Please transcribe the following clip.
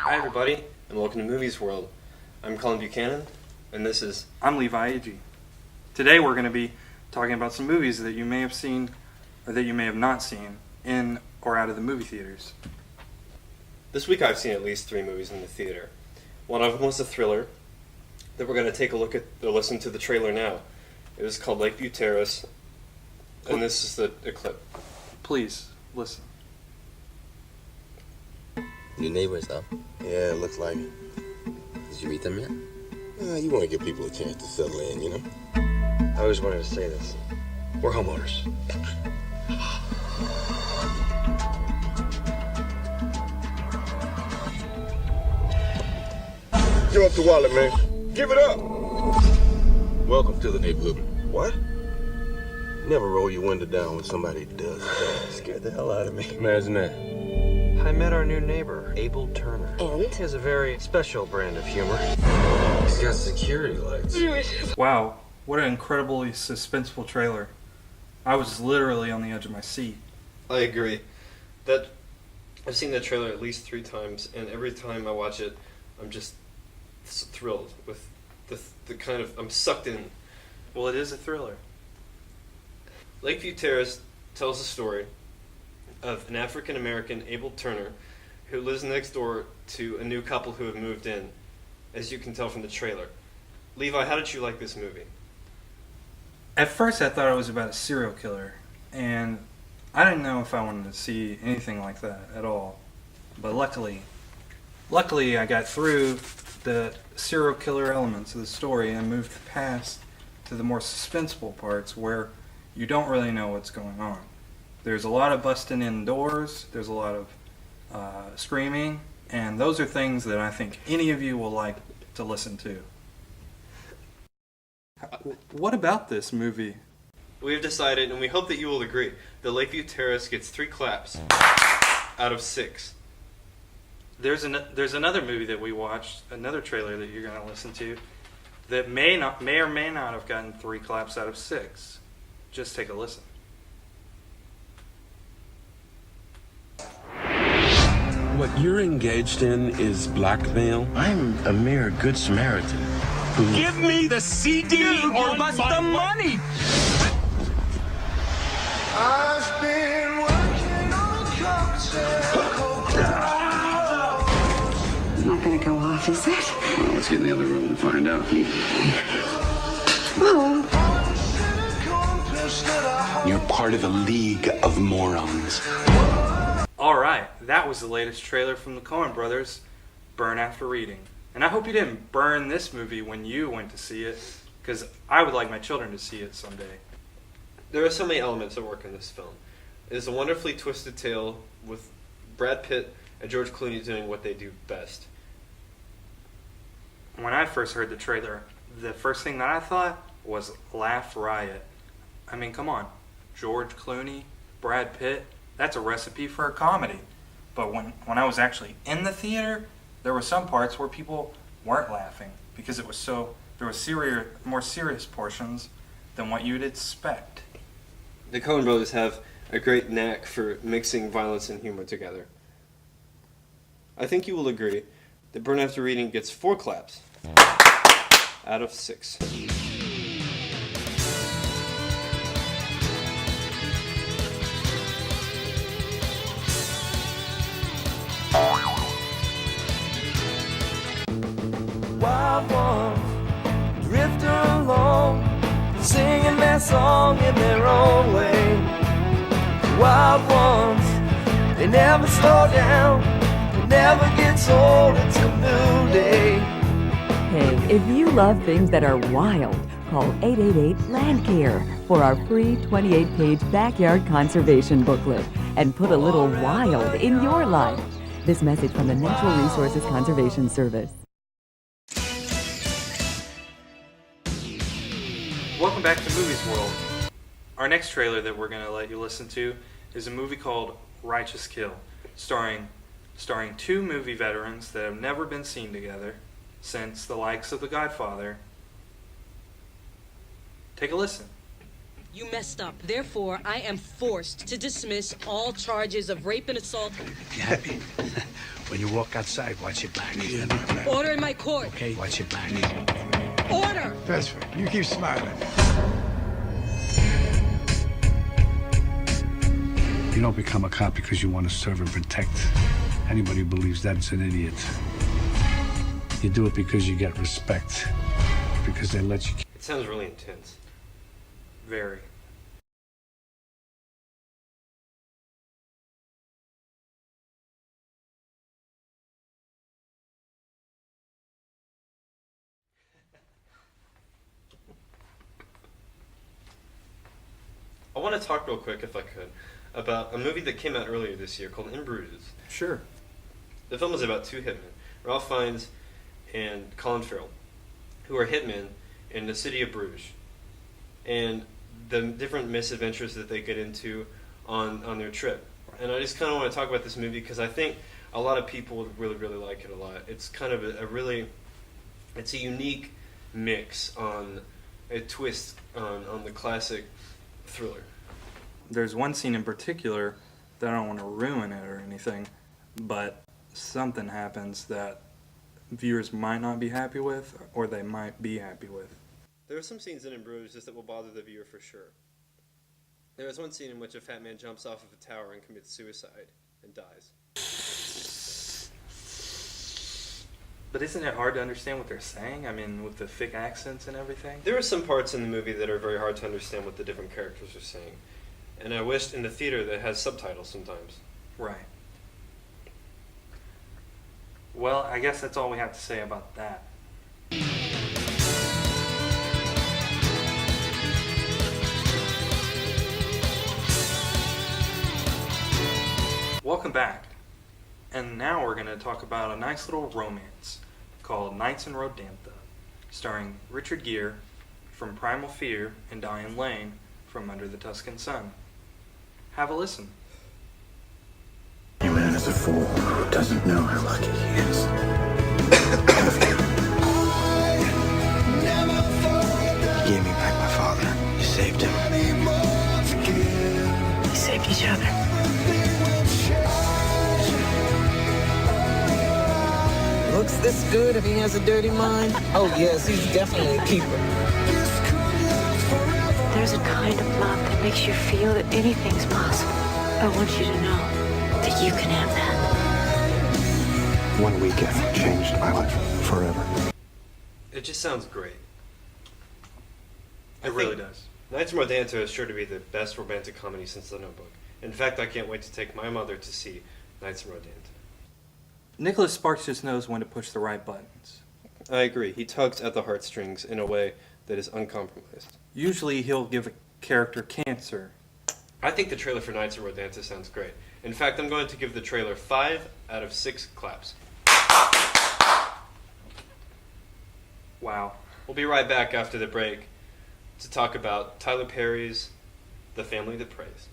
Hi everybody, and welcome to Movies World. I'm Colin Buchanan, and this is... I'm Levi Agee. Today we're going to be talking about some movies that you may have seen or that you may have not seen in or out of the movie theaters. This week I've seen at least 3 movies in the theater. One of them was a thriller that we're going to take a look at or listen to the trailer now. It was called Lakeview Terrace, and this is a clip. Please, listen. New neighbors, huh? Yeah, it looks like it. Did you meet them yet? You want to give people a chance to settle in, you know? I always wanted to say this. We're homeowners. Give up the wallet, man. Give it up. Welcome to the neighborhood. What? Never roll your window down when somebody does that. Scared the hell out of me. Imagine that. I met our new neighbor, Abel Turner. And? He has a very special brand of humor. He's got security lights. Wow, what an incredibly suspenseful trailer. I was literally on the edge of my seat. I agree. That I've seen the trailer at least 3 times, and every time I watch it, I'm just thrilled with the kind of... I'm sucked in. Well, it is a thriller. Lakeview Terrace tells the story of an African-American, Abel Turner, who lives next door to a new couple who have moved in, as you can tell from the trailer. Levi, how did you like this movie? At first I thought it was about a serial killer, and I didn't know if I wanted to see anything like that at all. But luckily I got through the serial killer elements of the story and moved past to the more suspenseful parts where you don't really know what's going on. There's a lot of busting in doors, there's a lot of screaming, and those are things that I think any of you will like to listen to. What about this movie? We've decided, and we hope that you will agree, that Lakeview Terrace gets 3 claps out of 6. There's another movie that we watched, another trailer that you're going to listen to, that may or may not have gotten 3 claps out of 6. Just take a listen. What you're engaged in is blackmail? I'm a mere good Samaritan. Give me the CD or bust the money! I've been working on It's not gonna go off, is it? Well, let's get in the other room and find out. Oh. You're part of the League of Morons. Alright, that was the latest trailer from the Coen brothers, Burn After Reading. And I hope you didn't burn this movie when you went to see it, because I would like my children to see it someday. There are so many elements at work in this film. It is a wonderfully twisted tale with Brad Pitt and George Clooney doing what they do best. When I first heard the trailer, the first thing that I thought was Laugh Riot. I mean, come on. George Clooney, Brad Pitt, that's a recipe for a comedy. But when I was actually in the theater, there were some parts where people weren't laughing because there were more serious portions than what you'd expect. The Coen brothers have a great knack for mixing violence and humor together. I think you will agree that Burn After Reading gets 4 claps out of 6. Wild ones drifting along, singing their song in their own way. Wild ones, they never slow down, they never get old, it's a new day. Hey, if you love things that are wild, call 888-LAND-CARE for our free 28-page backyard conservation booklet and put a little wild in your life. This message from the Natural Resources Conservation Service. Welcome back to Movies World. Our next trailer that we're going to let you listen to is a movie called Righteous Kill, starring 2 movie veterans that have never been seen together since the likes of The Godfather. Take a listen. You messed up. Therefore, I am forced to dismiss all charges of rape and assault. Be happy. When you walk outside, watch your back. Order in my court. Okay, watch your back. Order! Beresford, you keep smiling. You don't become a cop because you want to serve and protect. Anybody who believes that's an idiot. You do it because you get respect. Because they let you... It sounds really intense. Very. I want to talk real quick, if I could, about a movie that came out earlier this year called In Bruges. Sure. The film is about two hitmen, Ralph Fiennes and Colin Farrell, who are hitmen in the city of Bruges, and the different misadventures that they get into on their trip. And I just kind of want to talk about this movie because I think a lot of people would really, really like it a lot. It's kind of it's a unique mix on a twist on the classic thriller. There's one scene in particular that I don't want to ruin it or anything, but something happens that viewers might not be happy with, or they might be happy with. There are some scenes in Bruges that will bother the viewer for sure. There is one scene in which a fat man jumps off of a tower and commits suicide and dies. But isn't it hard to understand what they're saying? I mean, with the thick accents and everything? There are some parts in the movie that are very hard to understand what the different characters are saying. And I wished in the theater that has subtitles sometimes. Right. Well, I guess that's all we have to say about that. Welcome back. And now we're going to talk about a nice little romance called Nights in Rodantha, starring Richard Gere from Primal Fear and Diane Lane from Under the Tuscan Sun. Have a listen. A man is a fool who doesn't know how lucky he is. You gave me back my father. You saved him. We saved each other. Looks this good if he has a dirty mind? Oh yes, he's definitely a keeper. There's a kind of love that makes you feel that anything's possible. I want you to know that you can have that. One weekend changed my life forever. It just sounds great. It really does. Nights in Rodantha is sure to be the best romantic comedy since The Notebook. In fact, I can't wait to take my mother to see Nights in Rodantha. Nicholas Sparks just knows when to push the right buttons. I agree. He tugs at the heartstrings in a way that is uncompromised. Usually he'll give a character cancer. I think the trailer for Nights in Rodantha sounds great. In fact, I'm going to give the trailer 5 out of 6 claps. Wow. We'll be right back after the break to talk about Tyler Perry's The Family That Prays.